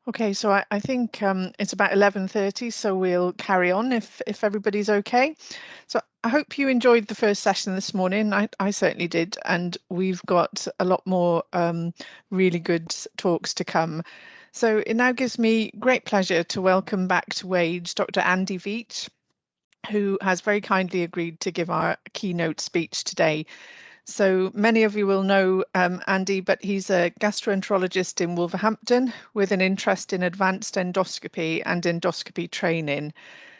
Okay, so I think it's about 11:30, so we'll carry on if everybody's okay. So I hope you enjoyed the first session this morning. I certainly did, and we've got a lot more really good talks to come. So it now gives me great pleasure to welcome back to Wage Dr. Andy Veach, who has very kindly agreed to give our keynote speech today. So many of you will know Andy, but he's a gastroenterologist in Wolverhampton with an interest in advanced endoscopy and endoscopy training.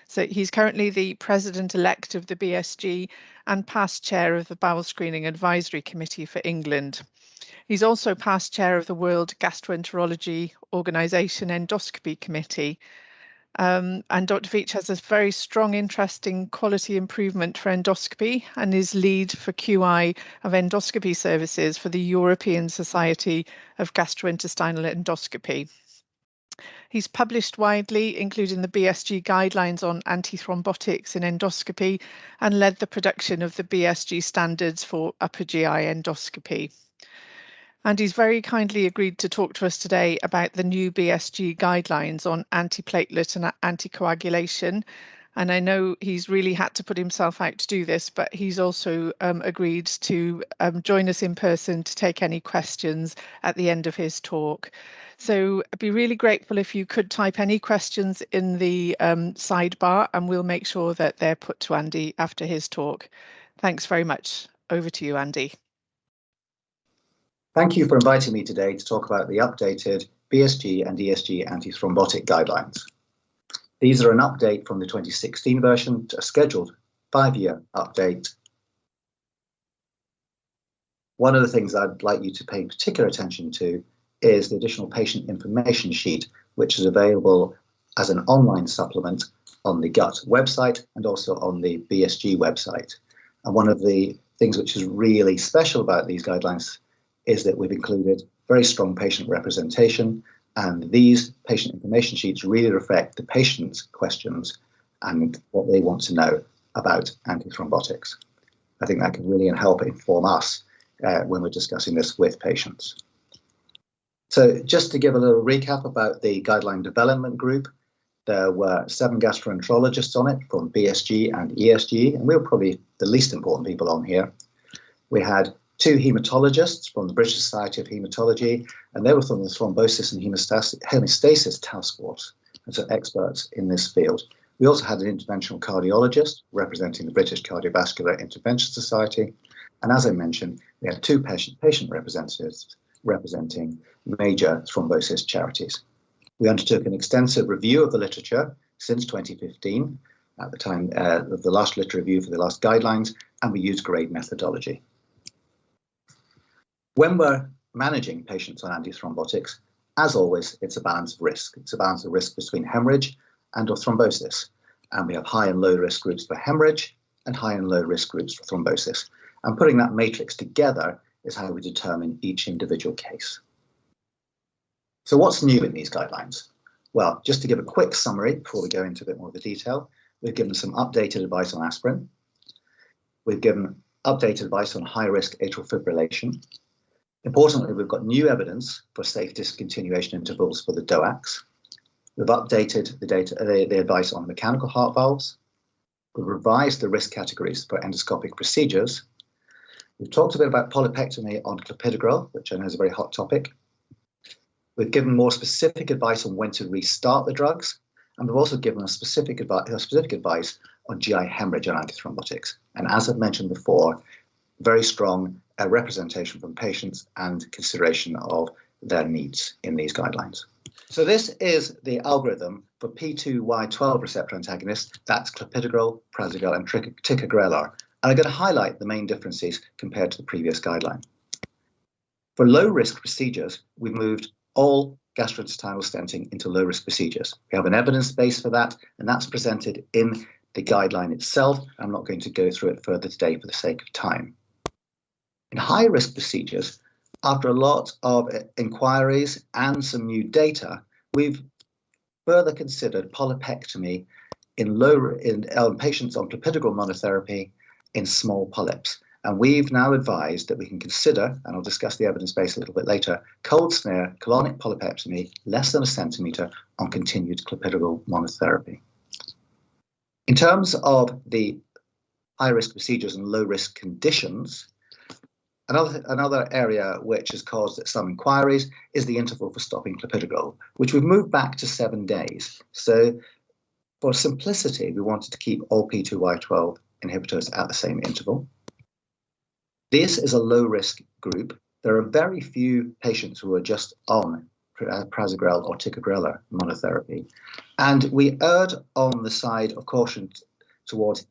So he's currently the president-elect of the BSG and past chair of the Bowel Screening Advisory Committee for England. He's also past chair of the World Gastroenterology Organization Endoscopy Committee. And Dr. Veach has a very strong interest in quality improvement for endoscopy and is lead for QI of endoscopy services for the European Society of Gastrointestinal Endoscopy. He's published widely, including the BSG guidelines on antithrombotics in endoscopy, and led the production of the BSG standards for upper GI endoscopy. And he's very kindly agreed to talk to us today about the new BSG guidelines on antiplatelet and anticoagulation. And I know he's really had to put himself out to do this, but he's also agreed to join us in person to take any questions at the end of his talk. So I'd be really grateful if you could type any questions in the sidebar, and we'll make sure that they're put to Andy after his talk. Thanks very much. Over to you, Andy. Thank you for inviting me today to talk about the updated BSG and ESG antithrombotic guidelines. These are an update from the 2016 version to a scheduled 5-year update. One of the things I'd like you to pay particular attention to is the additional patient information sheet, which is available as an online supplement on the GUT website and also on the BSG website. And one of the things which is really special about these guidelines is that we've included very strong patient representation, and these patient information sheets really reflect the patient's questions and what they want to know about antithrombotics. I think that can really help inform us when we're discussing this with patients. So just to give a little recap about the guideline development group, there were 7 gastroenterologists on it from BSG and ESG, and we were probably the least important people on here. We had 2 hematologists from the British Society of Haematology, and they were from the Thrombosis and Hemostasis Task Force, and so experts in this field. We also had an interventional cardiologist representing the British Cardiovascular Intervention Society, and as I mentioned, we had 2 patient representatives representing major thrombosis charities. We undertook an extensive review of the literature since 2015, at the time of the last literature review for the last guidelines, and we used GRADE methodology. When we're managing patients on antithrombotics, as always, it's a balance of risk. It's a balance of risk between hemorrhage and or thrombosis. And we have high and low risk groups for hemorrhage and high and low risk groups for thrombosis. And putting that matrix together is how we determine each individual case. So what's new in these guidelines? Well, just to give a quick summary before we go into a bit more of the detail, we've given some updated advice on aspirin. We've given updated advice on high-risk atrial fibrillation. Importantly, we've got new evidence for safe discontinuation intervals for the DOACs. We've updated the advice on mechanical heart valves. We've revised the risk categories for endoscopic procedures. We've talked a bit about polypectomy on clopidogrel, which I know is a very hot topic. We've given more specific advice on when to restart the drugs, and we've also given a specific advice on GI hemorrhage and antithrombotics. And as I've mentioned before, very strong representation from patients and consideration of their needs in these guidelines. So this is the algorithm for P2Y12 receptor antagonists. That's clopidogrel, prasugrel, and ticagrelor. And I'm going to highlight the main differences compared to the previous guideline. For low-risk procedures, we've moved all gastrointestinal stenting into low-risk procedures. We have an evidence base for that, and that's presented in the guideline itself. I'm not going to go through it further today for the sake of time. In high-risk procedures, after a lot of inquiries and some new data, we've further considered polypectomy in patients on clopidogrel monotherapy in small polyps. And we've now advised that we can consider, and I'll discuss the evidence base a little bit later, cold snare, colonic polypectomy, less than a centimetre on continued clopidogrel monotherapy. In terms of the high-risk procedures and low-risk conditions, another area which has caused some inquiries is the interval for stopping clopidogrel, which we've moved back to 7 days. So for simplicity, we wanted to keep all P2Y12 inhibitors at the same interval. This is a low-risk group. There are very few patients who are just on prasugrel or ticagrelor monotherapy. And we erred on the side of caution towards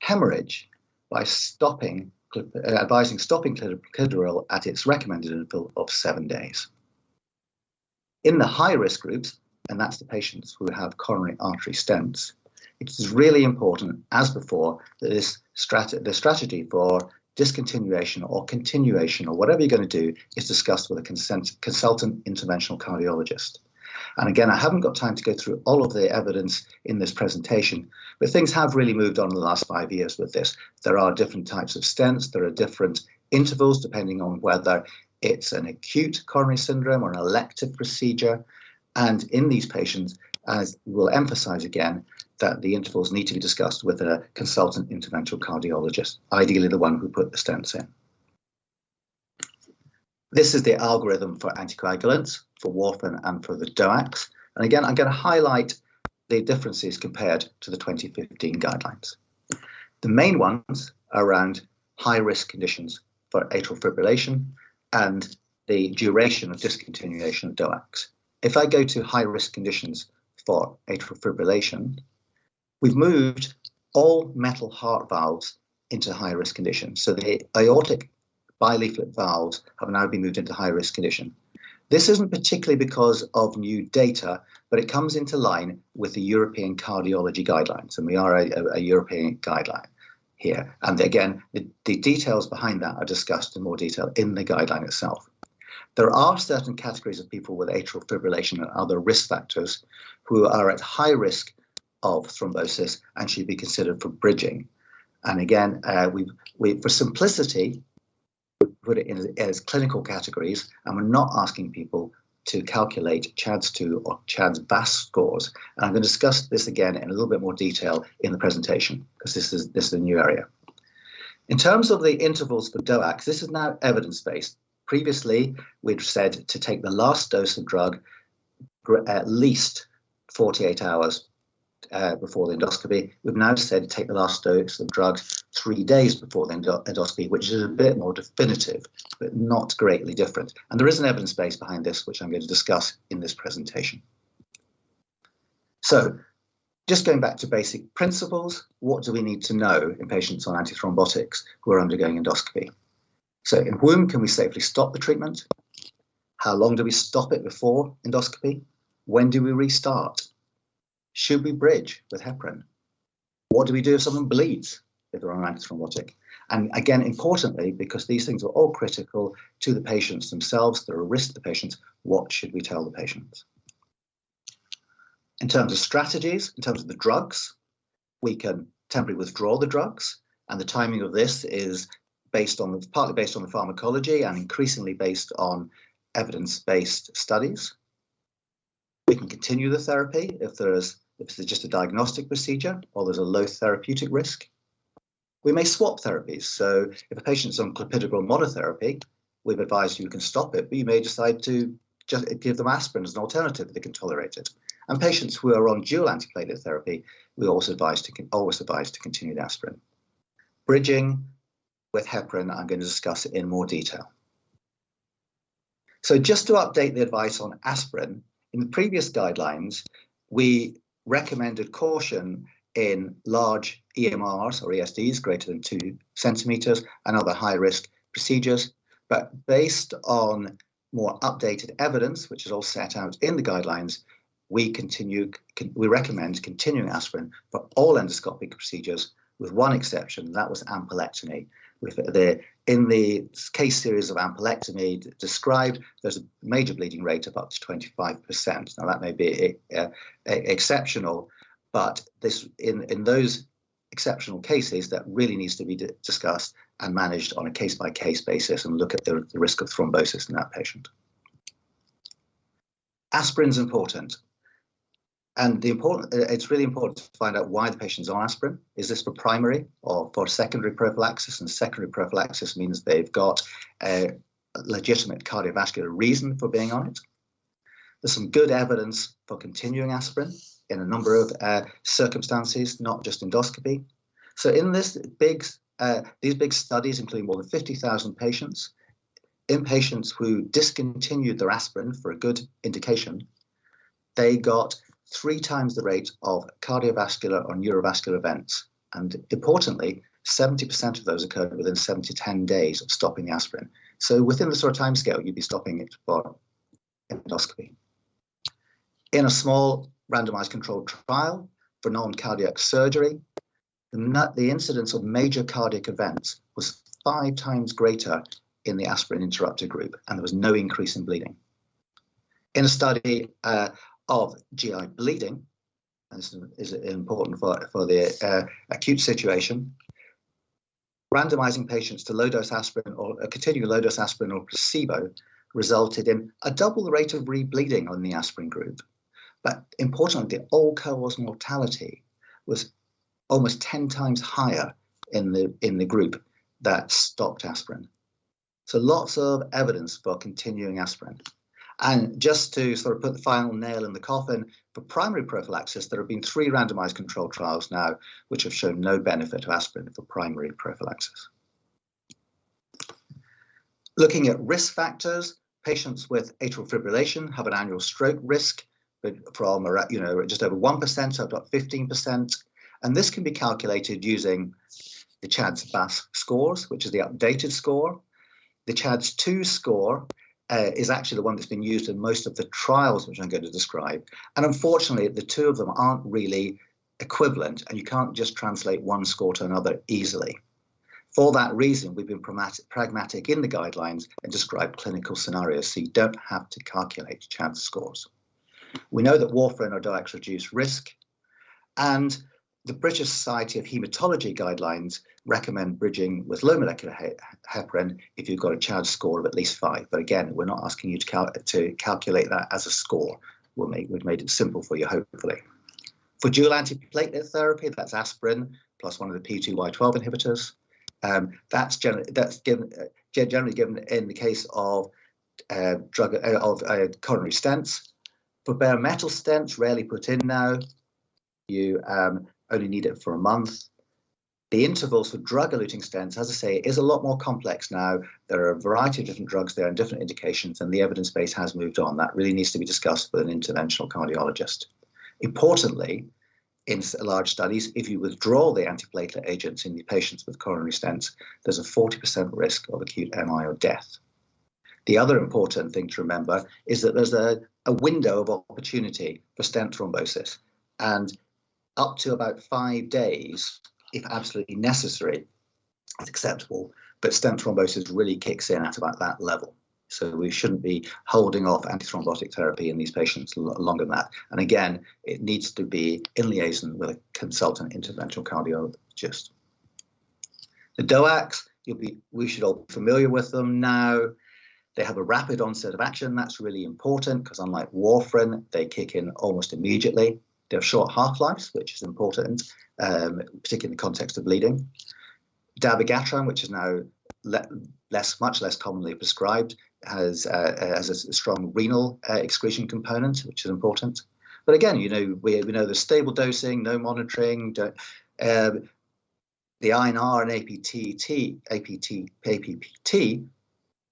hemorrhage by advising stopping clopidogrel at its recommended interval of 7 days. In the high-risk groups, and that's the patients who have coronary artery stents, it is really important, as before, that the strategy for discontinuation or continuation or whatever you're going to do is discussed with a consultant interventional cardiologist. And again, I haven't got time to go through all of the evidence in this presentation, but things have really moved on in the last 5 years with this. There are different types of stents, there are different intervals depending on whether it's an acute coronary syndrome or an elective procedure. And in these patients, as we'll emphasize again, that the intervals need to be discussed with a consultant interventional cardiologist, ideally the one who put the stents in. This is the algorithm for anticoagulants, for warfarin and for the DOACs. And again, I'm going to highlight the differences compared to the 2015 guidelines. The main ones are around high-risk conditions for atrial fibrillation and the duration of discontinuation of DOACs. If I go to high-risk conditions for atrial fibrillation, we've moved all metal heart valves into high-risk conditions. So the aortic bileaflet valves have now been moved into high-risk condition. This isn't particularly because of new data, but it comes into line with the European cardiology guidelines, and we are a European guideline here. And again, the details behind that are discussed in more detail in the guideline itself. There are certain categories of people with atrial fibrillation and other risk factors who are at high risk of thrombosis and should be considered for bridging. And again, we for simplicity, we put it in as clinical categories, and we're not asking people to calculate CHADS-2 or CHADS-VAS scores. And I'm going to discuss this again in a little bit more detail in the presentation, because this is a new area. In terms of the intervals for DOACs, this is now evidence-based. Previously, we'd said to take the last dose of drug at least 48 hours before the endoscopy. We've now said to take the last dose of drug 3 days before the endoscopy, which is a bit more definitive, but not greatly different. And there is an evidence base behind this, which I'm going to discuss in this presentation. So, just going back to basic principles, what do we need to know in patients on antithrombotics who are undergoing endoscopy? So in whom can we safely stop the treatment? How long do we stop it before endoscopy? When do we restart? Should we bridge with heparin? What do we do if someone bleeds if they're on an antithrombotic? And again, importantly, because these things are all critical to the patients themselves, they're a risk to the patients, what should we tell the patients? In terms of strategies, in terms of the drugs, we can temporarily withdraw the drugs, and the timing of this is partly based on the pharmacology and increasingly based on evidence-based studies. We can continue the therapy if it's just a diagnostic procedure or there's a low therapeutic risk. We may swap therapies. So if a patient's on clopidogrel monotherapy, we've advised you can stop it, but you may decide to just give them aspirin as an alternative if they can tolerate it. And patients who are on dual antiplatelet therapy, we always advise to continue the aspirin. Bridging with heparin, I'm going to discuss it in more detail. So just to update the advice on aspirin, in the previous guidelines, we recommended caution in large EMRs or ESDs greater than 2 centimeters and other high-risk procedures, but based on more updated evidence, which is all set out in the guidelines, we recommend continuing aspirin for all endoscopic procedures with one exception, and that was ampulectomy. In the case series of ampulectomy described, there's a major bleeding rate of up to 25%. Now that may be exceptional, but in those exceptional cases that really needs to be discussed and managed on a case-by-case basis and look at the risk of thrombosis in that patient. Aspirin's important. And it's really important to find out why the patient's on aspirin. Is this for primary or for secondary prophylaxis? And secondary prophylaxis means they've got a legitimate cardiovascular reason for being on it. There's some good evidence for continuing aspirin in a number of circumstances, not just endoscopy. So in these big studies, including more than 50,000 patients, in patients who discontinued their aspirin for a good indication, they got 3 times the rate of cardiovascular or neurovascular events. And importantly, 70% of those occurred within 7 to 10 days of stopping the aspirin. So within the sort of timescale, you'd be stopping it for endoscopy. In a small randomized controlled trial for non-cardiac surgery, the incidence of major cardiac events was 5 times greater in the aspirin interrupted group, and there was no increase in bleeding. In a study of GI bleeding, and this is important for the acute situation, randomizing patients to low-dose aspirin or continuing low-dose aspirin or placebo resulted in a double the rate of rebleeding on the aspirin group. But importantly, the all-cause mortality was almost 10 times higher in the group that stopped aspirin. So lots of evidence for continuing aspirin. And just to sort of put the final nail in the coffin, for primary prophylaxis, there have been 3 randomized controlled trials now which have shown no benefit of aspirin for primary prophylaxis. Looking at risk factors, patients with atrial fibrillation have an annual stroke risk from just over 1% up to 15%. And this can be calculated using the CHADS-BASC scores, which is the updated score. The CHADS-2 score is actually the one that's been used in most of the trials, which I'm going to describe. And unfortunately, the 2 of them aren't really equivalent, and you can't just translate one score to another easily. For that reason, we've been pragmatic in the guidelines and described clinical scenarios, so you don't have to calculate CHADS scores. We know that warfarin or DOACs reduce risk, and the British Society of Haematology guidelines recommend bridging with low molecular heparin if you've got a CHADS score of at least 5. But again, we're not asking you to calculate that as a score. We've made it simple for you, hopefully. For dual antiplatelet therapy, that's aspirin plus one of the P2Y12 inhibitors. That's generally given in the case of coronary stents. For bare metal stents, rarely put in now. You only need it for a month. The intervals for drug-eluting stents, as I say, is a lot more complex now. There are a variety of different drugs there and different indications, and the evidence base has moved on. That really needs to be discussed with an interventional cardiologist. Importantly, in large studies, if you withdraw the antiplatelet agents in the patients with coronary stents, there's a 40% risk of acute MI or death. The other important thing to remember is that there's a window of opportunity for stent thrombosis, and up to about 5 days, if absolutely necessary, is acceptable, but stent thrombosis really kicks in at about that level. So we shouldn't be holding off antithrombotic therapy in these patients longer than that. And again, it needs to be in liaison with a consultant interventional cardiologist. The DOACs, we should all be familiar with them now. They have a rapid onset of action. That's really important because unlike warfarin, they kick in almost immediately. They have short half-lives, which is important, particularly in the context of bleeding. Dabigatran, which is now much less commonly prescribed, has a strong renal excretion component, which is important. But again, we know there's stable dosing, no monitoring. The INR and APPT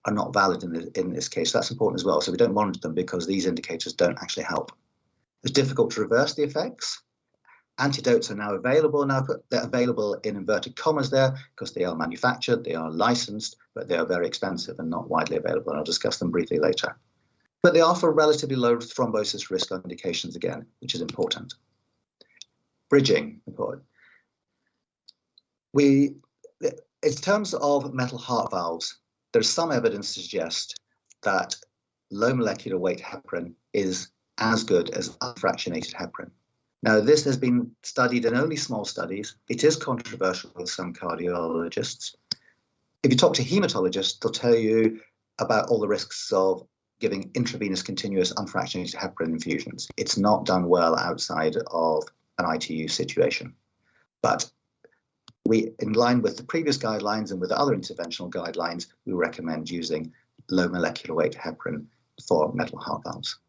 are not valid in this case. That's important as well. So we don't monitor them because these indicators don't actually help. It's difficult to reverse the effects. Antidotes are now available. They're available in inverted commas there because they are manufactured, they are licensed, but they are very expensive and not widely available. And I'll discuss them briefly later. But they offer relatively low thrombosis risk indications again, which is important. Bridging, important. In terms of metal heart valves, there's some evidence to suggest that low molecular weight heparin is as good as unfractionated heparin. Now, this has been studied in only small studies. It is controversial with some cardiologists. If you talk to hematologists, they'll tell you about all the risks of giving intravenous continuous unfractionated heparin infusions. It's not done well outside of an ITU situation. But we, in line with the previous guidelines and with other interventional guidelines, we recommend using low molecular weight heparin for metal heart valves.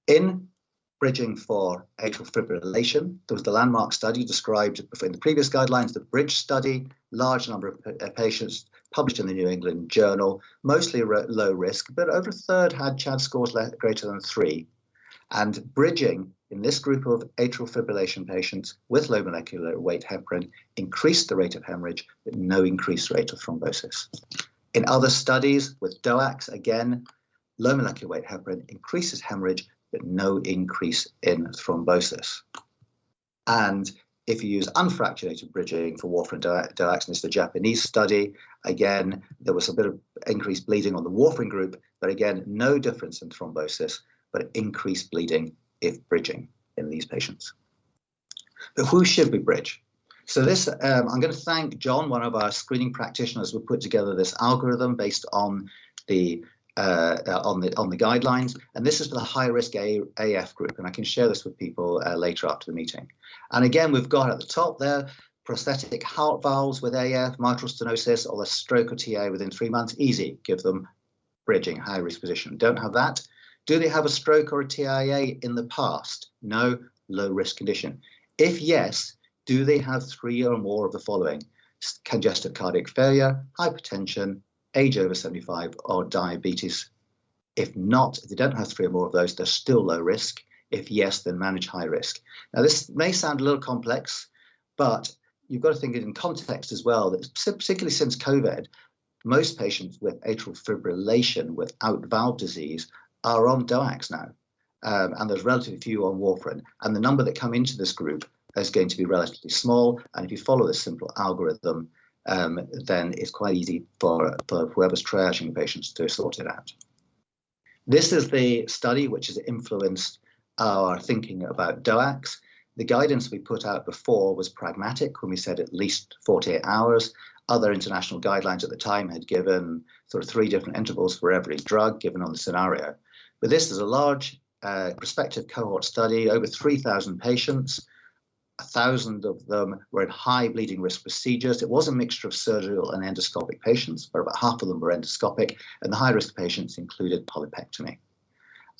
In bridging for atrial fibrillation, there was the landmark study described in the previous guidelines, the BRIDGE study, large number of patients published in the New England Journal, mostly low risk, but over a third had CHAD scores greater than 3. And bridging in this group of atrial fibrillation patients with low molecular weight heparin increased the rate of hemorrhage, but no increased rate of thrombosis. In other studies with DOACs, again, low molecular weight heparin increases hemorrhage, but no increase in thrombosis. And if you use unfractionated bridging for warfarin DOACs, and this is the Japanese study, again, there was a bit of increased bleeding on the warfarin group, but again, no difference in thrombosis, but increased bleeding if bridging in these patients. But who should we bridge? So this, I'm going to thank John, one of our screening practitioners, who put together this algorithm based on the guidelines, and this is for the high-risk AF group, and I can share this with people later after the meeting. And again, we've got at the top there prosthetic heart valves with AF, mitral stenosis, or a stroke or TIA within 3 months. Easy, give them bridging, high-risk position. Don't have that. Do they have a stroke or a TIA in the past? No, low-risk condition. If yes, do they have 3 or more of the following? Congestive cardiac failure, hypertension, age over 75, or diabetes. If not, if they don't have 3 or more of those, they're still low risk. If yes, then manage high risk. Now, this may sound a little complex, but you've got to think it in context as well, that particularly since COVID, most patients with atrial fibrillation without valve disease are on DOACs now, and there's relatively few on warfarin. And the number that come into this group is going to be relatively small. And if you follow this simple algorithm, then it's quite easy for whoever's triaging patients to sort it out. This is the study which has influenced our thinking about DOACs. The guidance we put out before was pragmatic when we said at least 48 hours. Other international guidelines at the time had given sort of 3 different intervals for every drug given on the scenario. But this is a large prospective cohort study, over 3,000 patients. 1,000 of them were in high bleeding risk procedures. It was a mixture of surgical and endoscopic patients, but about half of them were endoscopic, and the high risk patients included polypectomy.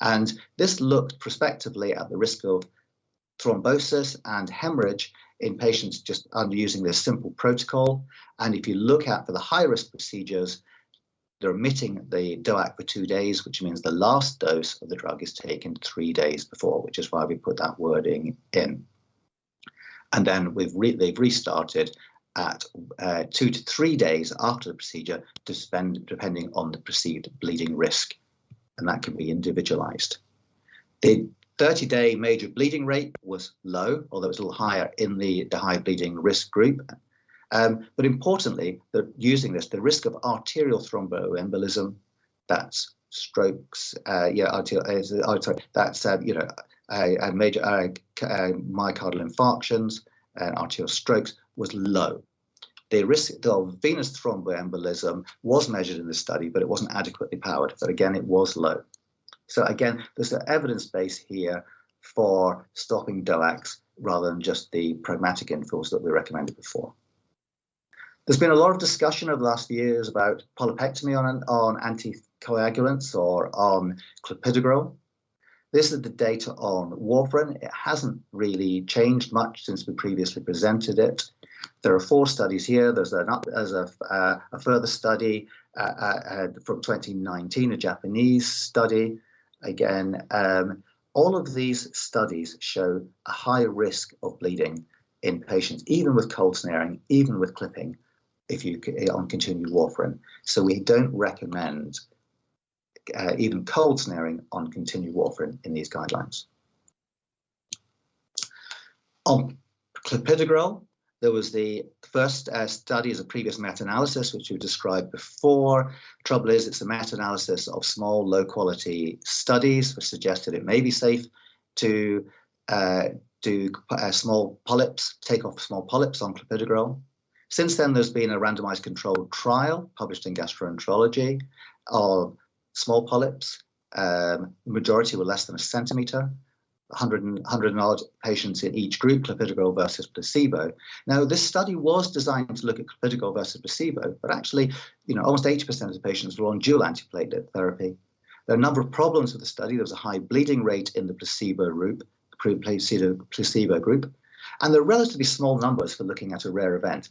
And this looked prospectively at the risk of thrombosis and hemorrhage in patients just under using this simple protocol. And if you look at for the high risk procedures, they're omitting the DOAC for 2 days, which means the last dose of the drug is taken 3 days before, which is why we put that wording in. And then they've restarted at 2 to 3 days after the procedure, depending on the perceived bleeding risk, and that can be individualized. The 30-day major bleeding rate was low, although it was a little higher in the high bleeding risk group. But importantly, using this, the risk of arterial thromboembolism, that's strokes, that's major myocardial infarctions and arterial strokes was low. The risk of venous thromboembolism was measured in the study, but it wasn't adequately powered. But again, it was low. So again, there's an evidence base here for stopping DOACs rather than just the pragmatic infills that we recommended before. There's been a lot of discussion over the last few years about polypectomy on anticoagulants or on clopidogrel. This is the data on warfarin. It hasn't really changed much since we previously presented it. There are 4 studies here. There's a further study from 2019, a Japanese study. Again, all of these studies show a high risk of bleeding in patients, even with cold snaring, even with clipping, if you on continued warfarin. So we don't recommend even cold snaring on continued warfarin in these guidelines. On clopidogrel, there was the first study as a previous meta-analysis, which we described before. Trouble is, it's a meta-analysis of small, low-quality studies, which suggested it may be safe to do small polyps, take off small polyps on clopidogrel. Since then, there's been a randomized controlled trial published in Gastroenterology of small polyps. Majority were less than a centimeter. 100 odd patients in each group, clopidogrel versus placebo. Now, this study was designed to look at clopidogrel versus placebo, but actually, almost 80% of the patients were on dual antiplatelet therapy. There are a number of problems with the study. There was a high bleeding rate in the placebo group, and there are relatively small numbers for looking at a rare event.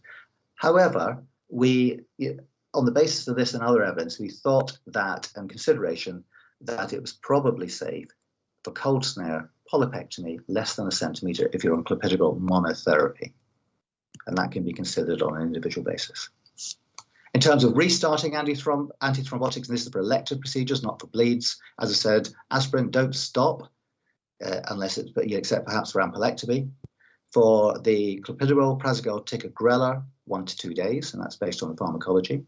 However, on the basis of this and other evidence, we thought that, and consideration, that it was probably safe for cold snare polypectomy less than a centimeter if you're on clopidogrel monotherapy, and that can be considered on an individual basis. In terms of restarting antithrombotics, and this is for elective procedures, not for bleeds. As I said, aspirin, don't stop unless it's, except perhaps for ampulectomy. For the clopidogrel, prasugrel, ticagrelor, 1 to 2 days, and that's based on the pharmacology.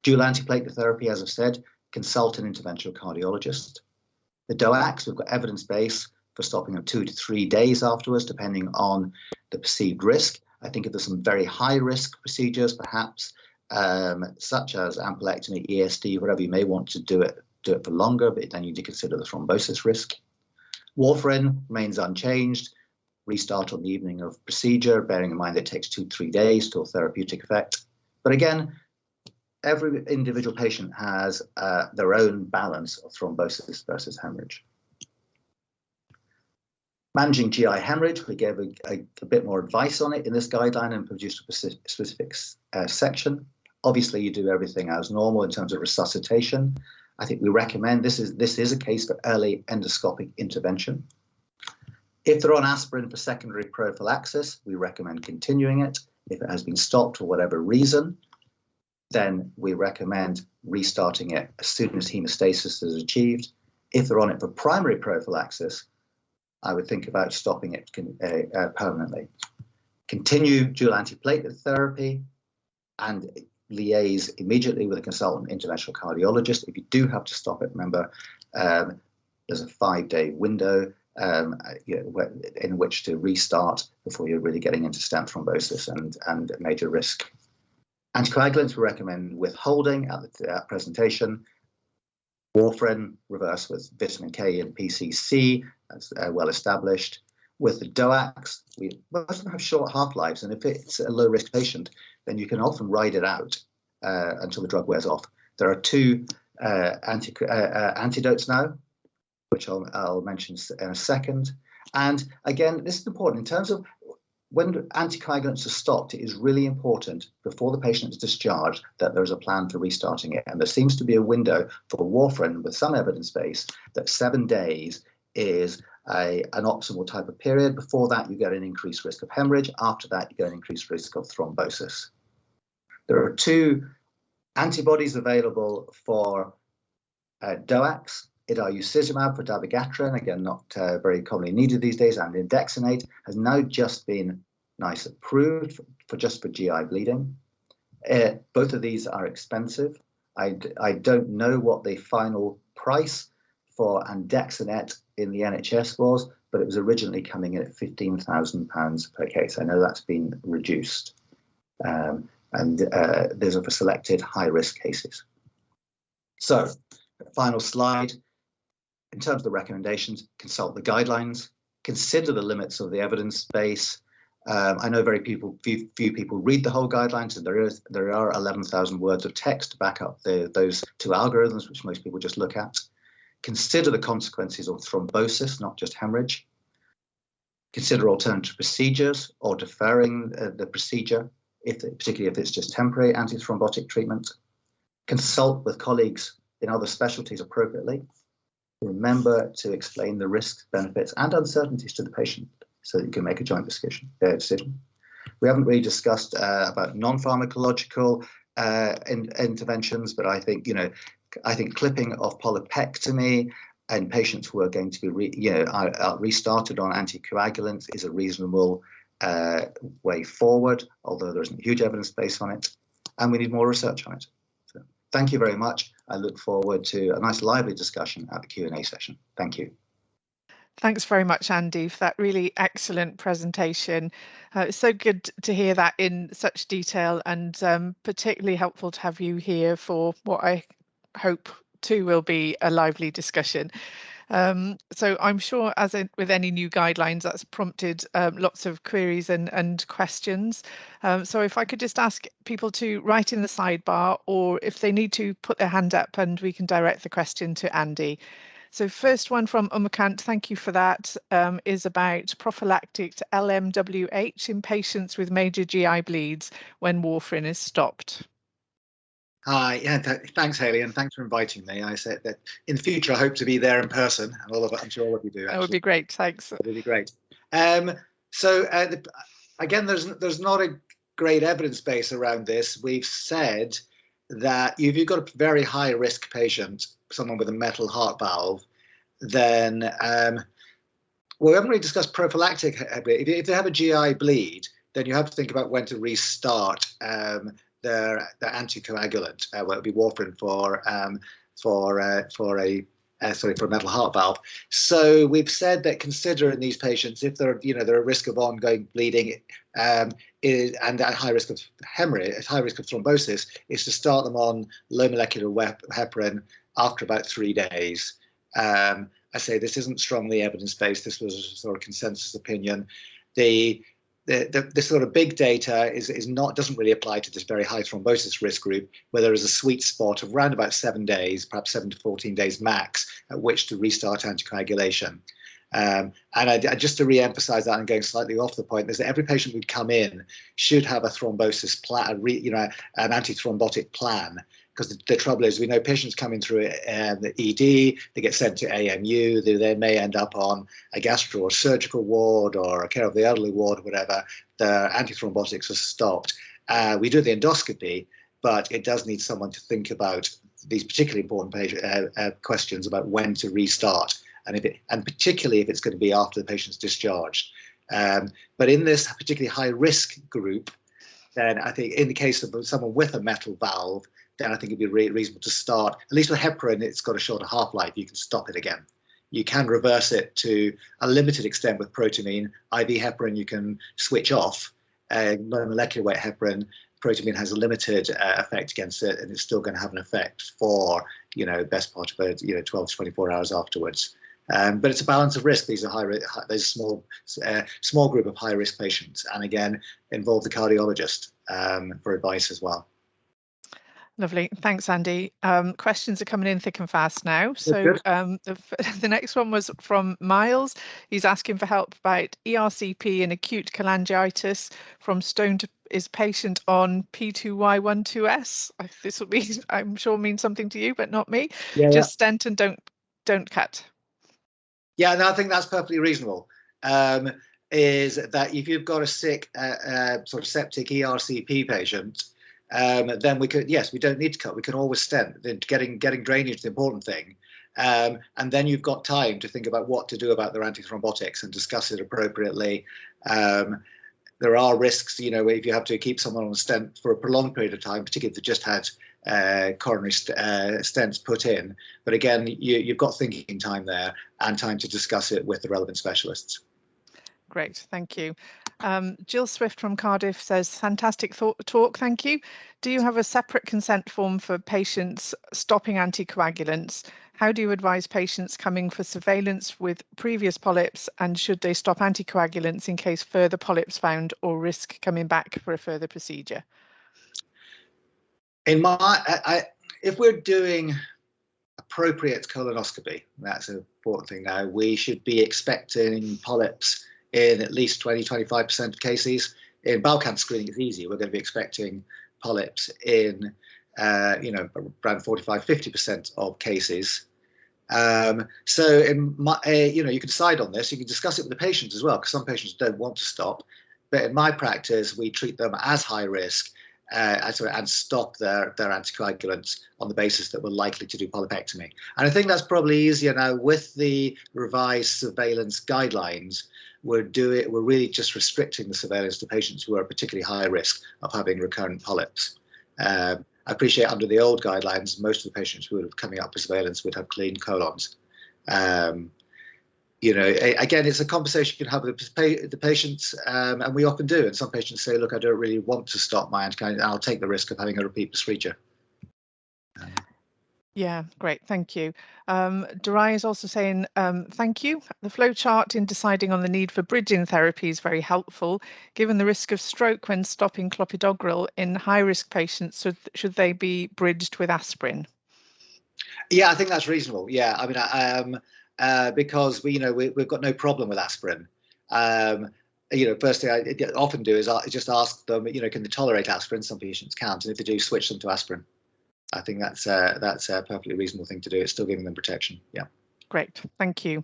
Dual antiplatelet therapy, as I've said, consult an interventional cardiologist. The DOACs, we've got evidence base for stopping them 2 to 3 days afterwards, depending on the perceived risk. I think if there's some very high risk procedures, perhaps, such as ampulectomy, ESD, whatever, you may want to do it for longer, but then you need to consider the thrombosis risk. Warfarin remains unchanged. Restart on the evening of procedure, bearing in mind that it takes 2 to 3 days till therapeutic effect. But again, every individual patient has their own balance of thrombosis versus hemorrhage. Managing GI hemorrhage, we gave a bit more advice on it in this guideline and produced a specific section. Obviously, you do everything as normal in terms of resuscitation. I think we recommend this is a case for early endoscopic intervention. If they're on aspirin for secondary prophylaxis, we recommend continuing it. If it has been stopped for whatever reason, then we recommend restarting it as soon as hemostasis is achieved. If they're on it for primary prophylaxis, I would think about stopping it permanently. Continue dual antiplatelet therapy and liaise immediately with a consultant interventional cardiologist. If you do have to stop it, remember, there's a 5-day window in which to restart before you're really getting into stent thrombosis and major risk. Anticoagulants, we recommend withholding at the presentation. Warfarin, reverse with vitamin K and PCC, that's well established. With the DOACs, most of them have short half-lives, and if it's a low-risk patient, then you can often ride it out until the drug wears off. There are 2 antidotes now, which I'll mention in a second. And again, this is important in terms of when anticoagulants are stopped. It is really important before the patient is discharged that there's a plan for restarting it. And there seems to be a window for warfarin with some evidence base that 7 days is an optimal type of period. Before that, you get an increased risk of hemorrhage. After that, you get an increased risk of thrombosis. There are 2 antibodies available for DOACs. Idarucizumab for dabigatran, again, not very commonly needed these days, and indexinate has now just been approved for GI bleeding. Both of these are expensive. I don't know what the final price for andexanet in the NHS was, but it was originally coming in at £15,000 per case. I know that's been reduced, and these are for selected high-risk cases. So, final slide. In terms of the recommendations, consult the guidelines, consider the limits of the evidence base. I know few people read the whole guidelines, and there are 11,000 words of text to back up those 2 algorithms, which most people just look at. Consider the consequences of thrombosis, not just hemorrhage. Consider alternative procedures or deferring the procedure, particularly if it's just temporary antithrombotic treatment. Consult with colleagues in other specialties appropriately. Remember to explain the risks, benefits, and uncertainties to the patient so that you can make a joint decision. We haven't really discussed about non-pharmacological interventions, but I think clipping of polypectomy in patients who are going to be restarted on anticoagulants is a reasonable way forward, although there isn't huge evidence base on it, and we need more research on it. So, thank you very much. I look forward to a nice lively discussion at the Q&A session. Thank you. Thanks very much, Andy, for that really excellent presentation. It's so good to hear that in such detail, and particularly helpful to have you here for what I hope too will be a lively discussion. So I'm sure, as with any new guidelines, that's prompted lots of queries and questions. So if I could just ask people to write in the sidebar, or if they need to, put their hand up and we can direct the question to Andy. So first one from Umakant, thank you for that, is about prophylactic LMWH in patients with major GI bleeds when warfarin is stopped. Hi, yeah, thanks, Hayley, and thanks for inviting me. I said that in the future I hope to be there in person, and I'm sure all of you do. Actually. That would be great, thanks. That would be great. Again, there's not a great evidence base around this. We've said that if you've got a very high risk patient, someone with a metal heart valve, then we haven't really discussed prophylactic. If they have a GI bleed, then you have to think about when to restart their anticoagulant, whether it be warfarin for a metal heart valve. So we've said that consider in these patients, if they're at risk of ongoing bleeding and at high risk of hemorrhage, at high risk of thrombosis, is to start them on low molecular heparin after about 3 days. I say this isn't strongly evidence-based. This was a sort of consensus opinion. This sort of big data doesn't really apply to this very high thrombosis risk group, where there is a sweet spot of around about 7 days, perhaps 7 to 14 days max, at which to restart anticoagulation. Just to re-emphasize that and going slightly off the point, is that every patient who'd come in should have a thrombosis plan, an antithrombotic plan. Because the trouble is, we know patients coming through the ED, they get sent to AMU, they then may end up on a gastro or surgical ward or a care of the elderly ward, or whatever. The antithrombotics are stopped. We do the endoscopy, but it does need someone to think about these particularly important questions about when to restart, and particularly if it's going to be after the patient's discharged. But in this particularly high risk group, then I think in the case of someone with a metal valve, then I think it'd be reasonable to start, at least with heparin, it's got a shorter half-life, you can stop it again. You can reverse it to a limited extent with protamine. IV heparin you can switch off. Low molecular weight heparin, protamine has a limited effect against it, and it's still going to have an effect for, best part of it, 12 to 24 hours afterwards. But it's a balance of risk. These are there's a small group of high risk patients, and again, involve the cardiologist for advice as well. Lovely. Thanks, Andy. Questions are coming in thick and fast now. So the next one was from Miles. He's asking for help about ERCP and acute cholangitis from Stone is patient on P2Y12S. This will be, I'm sure, mean something to you, but not me. Yeah, just stent and don't cut. Yeah, no, I think that's perfectly reasonable. Is that if you've got a sick, sort of septic ERCP patient, then we don't need to cut. We can always stent. Getting drainage is the important thing. And then you've got time to think about what to do about their antithrombotics and discuss it appropriately. There are risks, if you have to keep someone on a stent for a prolonged period of time, particularly if they just had coronary stents put in. But again, you've got thinking time there and time to discuss it with the relevant specialists. Great, thank you. Jill Swift from Cardiff says, fantastic talk, thank you. Do you have a separate consent form for patients stopping anticoagulants? How do you advise patients coming for surveillance with previous polyps, and should they stop anticoagulants in case further polyps found or risk coming back for a further procedure? If we're doing appropriate colonoscopy, that's an important thing now, we should be expecting polyps in at least 20-25% of cases. In bowel cancer screening, it's easy. We're going to be expecting polyps in, around 45-50% of cases. So, you can decide on this. You can discuss it with the patients as well, because some patients don't want to stop. But in my practice, we treat them as high risk and stop their anticoagulants on the basis that we're likely to do polypectomy. And I think that's probably easier now with the revised surveillance guidelines. We're really just restricting the surveillance to patients who are particularly high risk of having recurrent polyps. I appreciate under the old guidelines, most of the patients who are coming up for surveillance would have clean colons. Again, it's a conversation you can have with the patients, and we often do. And some patients say, look, I don't really want to stop my anticoagulant, and I'll take the risk of having a repeat procedure. Yeah, great, thank you. Durai is also saying, thank you. The flowchart in deciding on the need for bridging therapy is very helpful. Given the risk of stroke when stopping clopidogrel in high-risk patients, should they be bridged with aspirin? Yeah, I think that's reasonable. Yeah, I mean, because we've got no problem with aspirin. First thing I often do is I just ask them, can they tolerate aspirin? Some patients can't, and if they do, switch them to aspirin. I think that's a perfectly reasonable thing to do. It's still giving them protection. Yeah. Great, thank you.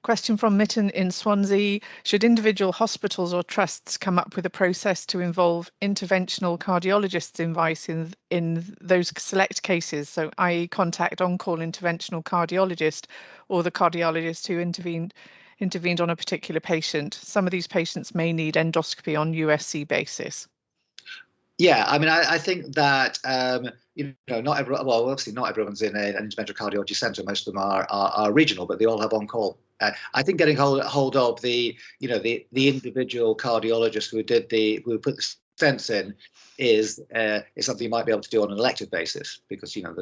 Question from Mitten in Swansea. Should individual hospitals or trusts come up with a process to involve interventional cardiologists' advice in those select cases? So, i.e. contact on-call interventional cardiologist or the cardiologist who intervened on a particular patient. Some of these patients may need endoscopy on USC basis. Yeah, I mean, I think that not everyone. Well, obviously, not everyone's in an interventional cardiology centre. Most of them are regional, but they all have on call. I think getting hold of the individual cardiologist who put the stents in is something you might be able to do on an elective basis, because we don't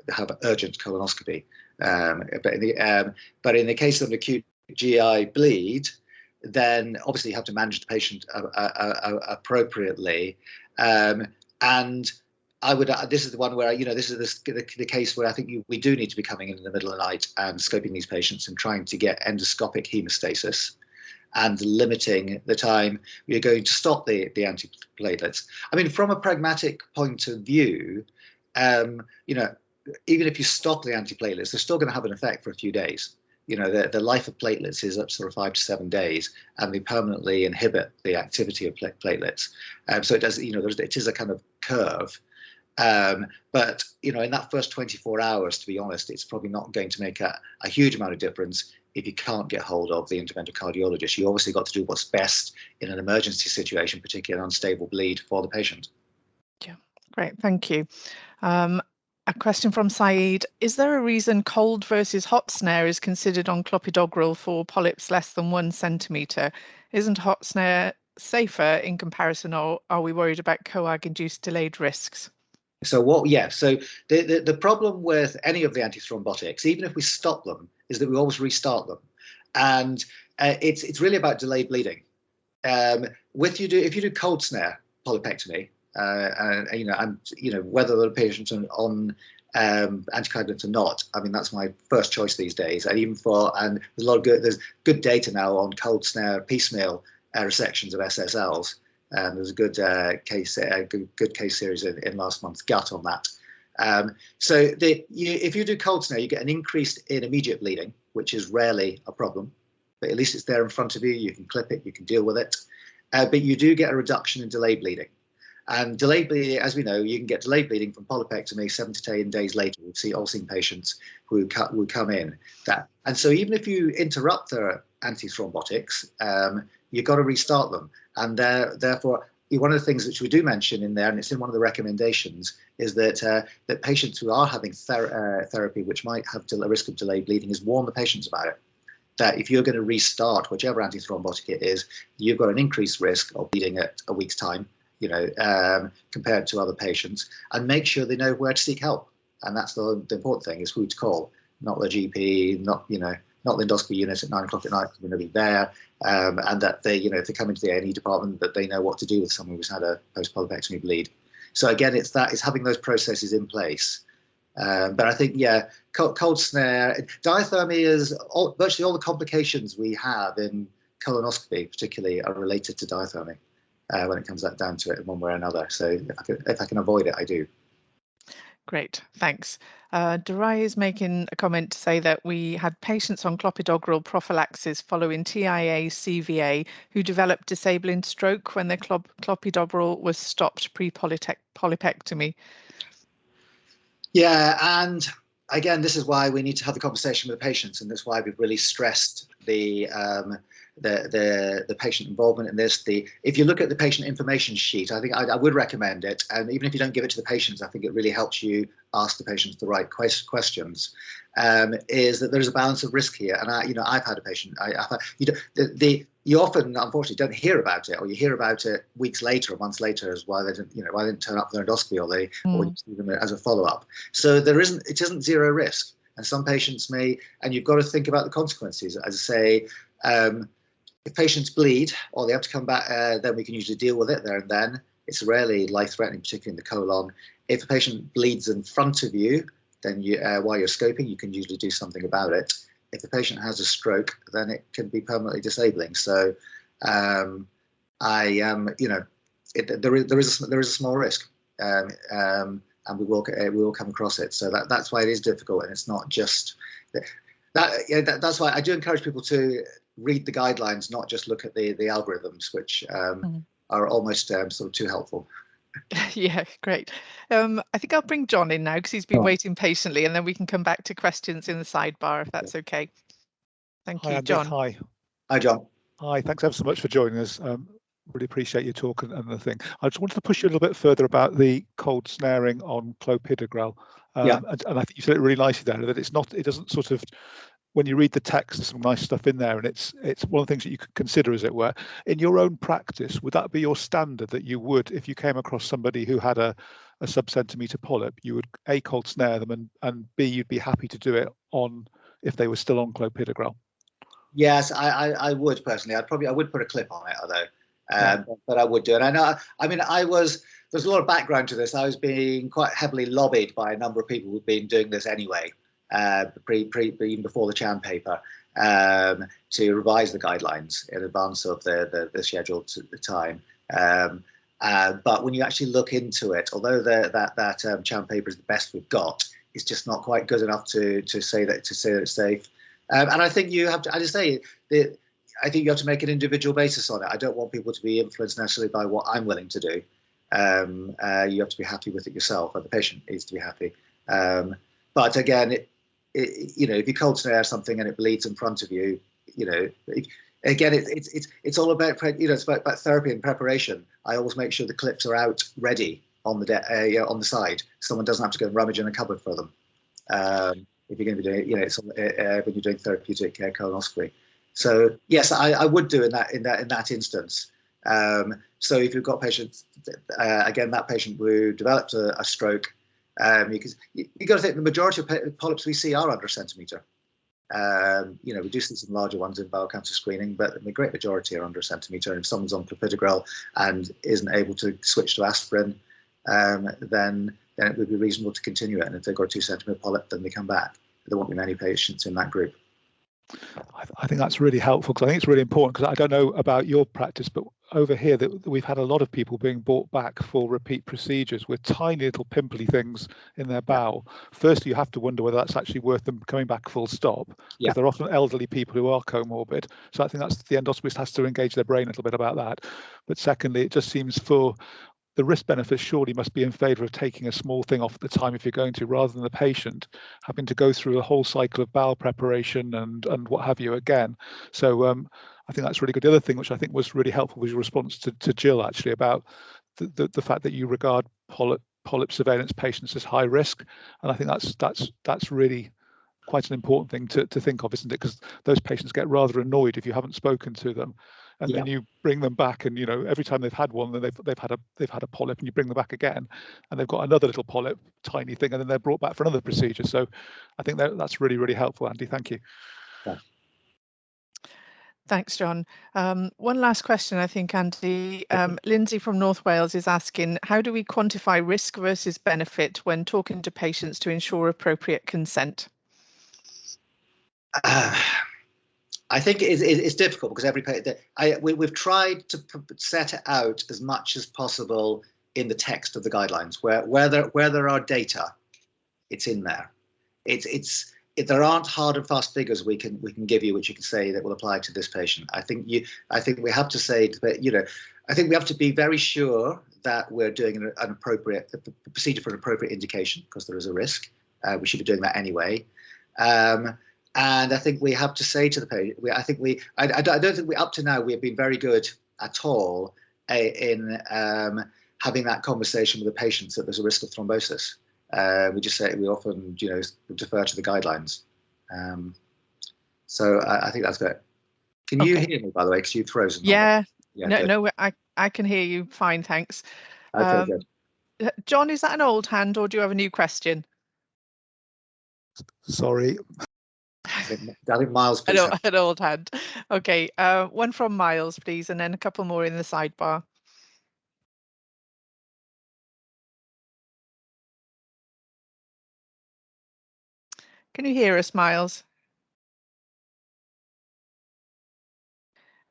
have urgent colonoscopy. But in the case of an acute GI bleed, then obviously you have to manage the patient appropriately. And I would. This is the one where this is the case where I think we do need to be coming in the middle of the night and scoping these patients and trying to get endoscopic hemostasis and limiting the time we're going to stop the antiplatelets. I mean, from a pragmatic point of view, even if you stop the antiplatelets, they're still going to have an effect for a few days. The life of platelets is up sort of 5 to 7 days, and they permanently inhibit the activity of platelets. So it does, it is a kind of curve. But in that first 24 hours, to be honest, it's probably not going to make a huge amount of difference if you can't get hold of the interventional cardiologist. You obviously got to do what's best in an emergency situation, particularly an unstable bleed for the patient. Yeah, great, thank you. A question from Saeed. Is there a reason cold versus hot snare is considered on clopidogrel for polyps less than 1 centimetre? Isn't hot snare safer in comparison, or are we worried about coag-induced delayed risks? So the problem with any of the antithrombotics, even if we stop them, is that we always restart them. And it's really about delayed bleeding. If you do cold snare polypectomy, whether the patients are on anticoagulants or not, I mean, that's my first choice these days. And there's good data now on cold snare piecemeal resections of SSLs. There's a good case series in last month's Gut on that. If you do cold snare, you get an increase in immediate bleeding, which is rarely a problem, but at least it's there in front of you. You can clip it, you can deal with it. But you do get a reduction in delayed bleeding. And delayed bleeding, as we know, you can get delayed bleeding from polypectomy 7 to 10 days later. We've all seen patients who come in that. And so even if you interrupt their antithrombotics, you've got to restart them. And therefore, one of the things which we do mention in there, and it's in one of the recommendations, is that patients who are having therapy which might have a risk of delayed bleeding, is warn the patients about it. That if you're going to restart whichever antithrombotic it is, you've got an increased risk of bleeding at a week's time, compared to other patients, and make sure they know where to seek help. And that's the important thing, is who to call, not the GP, not the endoscopy unit at 9 o'clock at night, going to be there, and that they, if they come into the A&E department, that they know what to do with someone who's had a post-polypectomy bleed. So again, it's having those processes in place. But I think, cold snare, diathermy is virtually all the complications we have in colonoscopy, particularly, are related to diathermy. When it comes down to it in one way or another. So if I can avoid it, I do. Great, thanks. Durai is making a comment to say that we had patients on clopidogrel prophylaxis following TIA-CVA who developed disabling stroke when their clopidogrel was stopped pre-polypectomy. Yeah, and again, this is why we need to have the conversation with the patients, and that's why we've really stressed the the patient involvement in this. If you look at the patient information sheet, I think I would recommend it. And even if you don't give it to the patients, I think it really helps you ask the patients the right questions. Is that there's a balance of risk here? And I've had a patient. You often, unfortunately, don't hear about it, or you hear about it weeks later or months later as why they didn't turn up for their endoscopy, or you see them as a follow-up. So it isn't zero risk. And some patients may, and you've got to think about the consequences. As I say, if patients bleed or they have to come back, then we can usually deal with it there and then. It's rarely life-threatening, particularly in the colon. If a patient bleeds in front of you, then while you're scoping, you can usually do something about it. If the patient has a stroke, then it can be permanently disabling. So, there is a small risk, and we will come across it. So that's why it is difficult, and it's not just that. That's why I do encourage people to read the guidelines, not just look at the algorithms, which are almost sort of too helpful. Yeah, great. I think I'll bring John in now because he's been waiting patiently, and then we can come back to questions in the sidebar if that's okay. Thank you, Andy. John. Hi. Hi, John. Hi, thanks ever so much for joining us. Really appreciate your talk and the thing. I just wanted to push you a little bit further about the cold snaring on clopidogrel. And I think you said it really nicely there, that it doesn't sort of, when you read the text, there's some nice stuff in there, and it's one of the things that you could consider, as it were. In your own practice, would that be your standard, that you would, if you came across somebody who had a sub-centimetre polyp, you would A, cold snare them, and B, you'd be happy to do it if they were still on clopidogrel? Yes, I would personally. I would put a clip on it, although, but I would do it. There's a lot of background to this. I was being quite heavily lobbied by a number of people who've been doing this anyway, even before the Chan paper, to revise the guidelines in advance of the scheduled time. But when you actually look into it, although that Chan paper is the best we've got, it's just not quite good enough to say that it's safe. And I think you have to, I think you have to make an individual basis on it. I don't want people to be influenced necessarily by what I'm willing to do. You have to be happy with it yourself, and the patient needs to be happy. But again, if you cold snare something and it bleeds in front of you, it's all about it's about therapy and preparation. I always make sure the clips are out ready on the side. Someone doesn't have to go and rummage in a cupboard for them. If you're going to be doing when you're doing therapeutic colonoscopy. So yes, I would do in that instance. So if you've got patients, again, that patient who developed a stroke, because you've got to think the majority of polyps we see are under a centimetre. We do see some larger ones in bowel cancer screening, but the great majority are under a centimetre. And if someone's on clopidogrel and isn't able to switch to aspirin, then it would be reasonable to continue it. And if they've got a 2 centimetre polyp, then they come back. There won't be many patients in that group. I think that's really helpful, because I think it's really important, because I don't know about your practice, but over here that we've had a lot of people being brought back for repeat procedures with tiny little pimply things in their bowel. Firstly, you have to wonder whether that's actually worth them coming back full stop, because they're often elderly people who are comorbid. So I think that's the endoscopist has to engage their brain a little bit about that. But secondly, it just seems the risk benefit surely must be in favour of taking a small thing off at the time if you're going to, rather than the patient having to go through a whole cycle of bowel preparation and what have you again. So I think that's really good. The other thing which I think was really helpful was your response to Jill, actually, about the fact that you regard polyp surveillance patients as high risk. And I think that's really quite an important thing to think of, isn't it? Because those patients get rather annoyed if you haven't spoken to them. And then you bring them back, and every time they've had one, then they've had a polyp, and you bring them back again, and they've got another little polyp, tiny thing, and then they're brought back for another procedure. So I think that's really, really helpful, Andy. Thank you. Yeah. Thanks, John. One last question, I think, Andy. Lindsay from North Wales is asking, how do we quantify risk versus benefit when talking to patients to ensure appropriate consent? I think it's difficult, because we've tried to set it out as much as possible in the text of the guidelines, where there are data, it's in there. If there aren't hard and fast figures we can give you, which you can say that will apply to this patient. I think we have to say that, I think we have to be very sure that we're doing an appropriate procedure for an appropriate indication, because there is a risk. We should be doing that anyway. And I think we have to say to the patient, I don't think up to now we have been very good at all in having that conversation with the patients that there's a risk of thrombosis. We just say, we often, defer to the guidelines. So I think that's good. Can you hear me, by the way, because you've frozen? Yeah, no, I can hear you fine, thanks. Okay, good. John, is that an old hand or do you have a new question? Sorry. I think Miles, please. An old hand. Okay, one from Miles, please, and then a couple more in the sidebar. Can you hear us, Miles?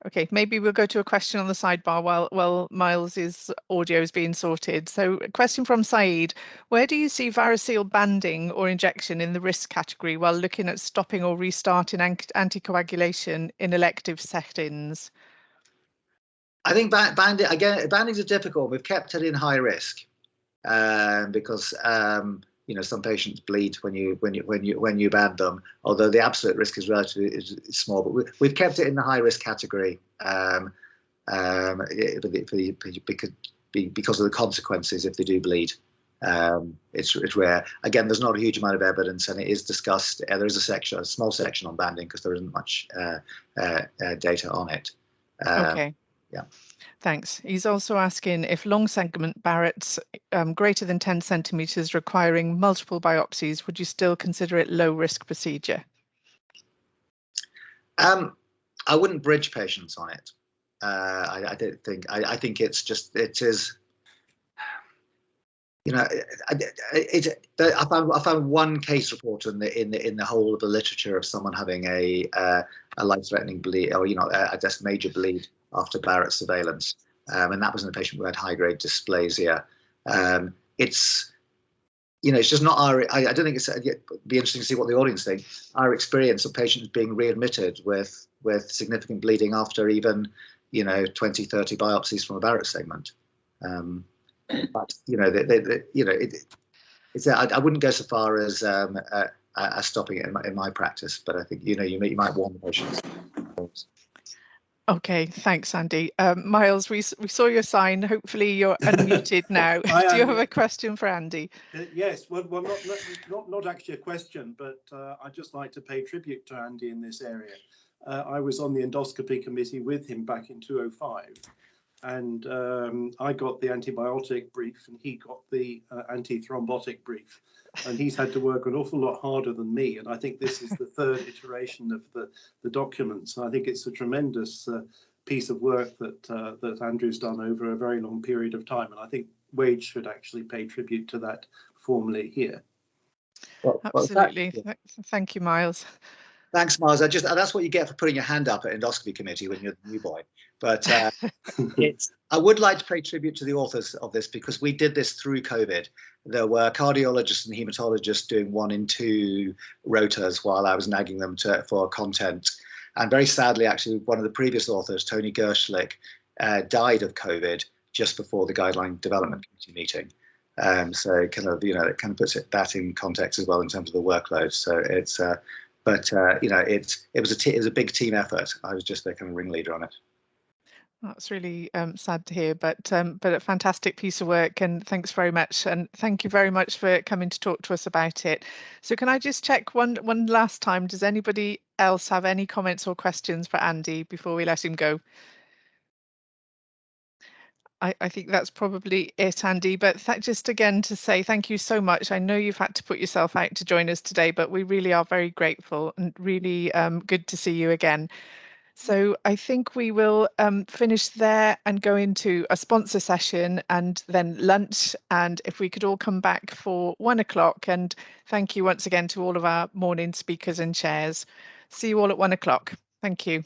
Okay, maybe we'll go to a question on the sidebar while Miles's audio is being sorted. So a question from Saeed. Where do you see variceal banding or injection in the risk category while looking at stopping or restarting anticoagulation in elective settings? I think bandings are difficult. We've kept it in high risk because some patients bleed when you band them, although the absolute risk is relatively small. But we've kept it in the high risk category because of the consequences if they do bleed. It's rare. Again, there's not a huge amount of evidence, and it is discussed. There is a small section on banding because there isn't much data on it. Okay. Yeah. Thanks. He's also asking if long segment Barrett's greater than 10 centimeters requiring multiple biopsies, would you still consider it low risk procedure? I wouldn't bridge patients on it. I don't think. I think it is. I found one case report in the whole of the literature of someone having a life-threatening bleed, or a just major bleed after Barrett surveillance, and that was in a patient who had high-grade dysplasia. It's just not our. I don't think it'd be interesting to see what the audience think. Our experience of patients being readmitted with significant bleeding after even 20, 30 biopsies from a Barrett segment. But I wouldn't go so far as stopping it in my practice. But I think you might warn the patients. Okay, thanks, Andy. Miles, we saw your sign. Hopefully you're unmuted now. Do you have a question for Andy? Yes, well, not actually a question, but I'd just like to pay tribute to Andy in this area. I was on the endoscopy committee with him back in 2005, and I got the antibiotic brief and he got the anti-thrombotic brief. And he's had to work an awful lot harder than me. And I think this is the third iteration of the documents. And I think it's a tremendous piece of work that Andrew's done over a very long period of time. And I think Wade should actually pay tribute to that formally here. Absolutely. Thank you, Miles. Thanks, Miles. That's what you get for putting your hand up at endoscopy committee when you're the new boy. But I would like to pay tribute to the authors of this because we did this through COVID. There were cardiologists and hematologists doing 1 in 2 rotas while I was nagging them for content. And very sadly, actually, one of the previous authors, Tony Gershlich, died of COVID just before the guideline development committee meeting. So it kind of puts that in context as well in terms of the workload. So it's. It was a big team effort. I was just the kind of ringleader on it. That's really sad to hear, but a fantastic piece of work, and thanks very much. And thank you very much for coming to talk to us about it. So can I just check one last time? Does anybody else have any comments or questions for Andy before we let him go? I think that's probably it, Andy, but just again to say thank you so much. I know you've had to put yourself out to join us today, but we really are very grateful and really good to see you again. So I think we will finish there and go into a sponsor session and then lunch. And if we could all come back for 1 o'clock, and thank you once again to all of our morning speakers and chairs. See you all at 1 o'clock. Thank you.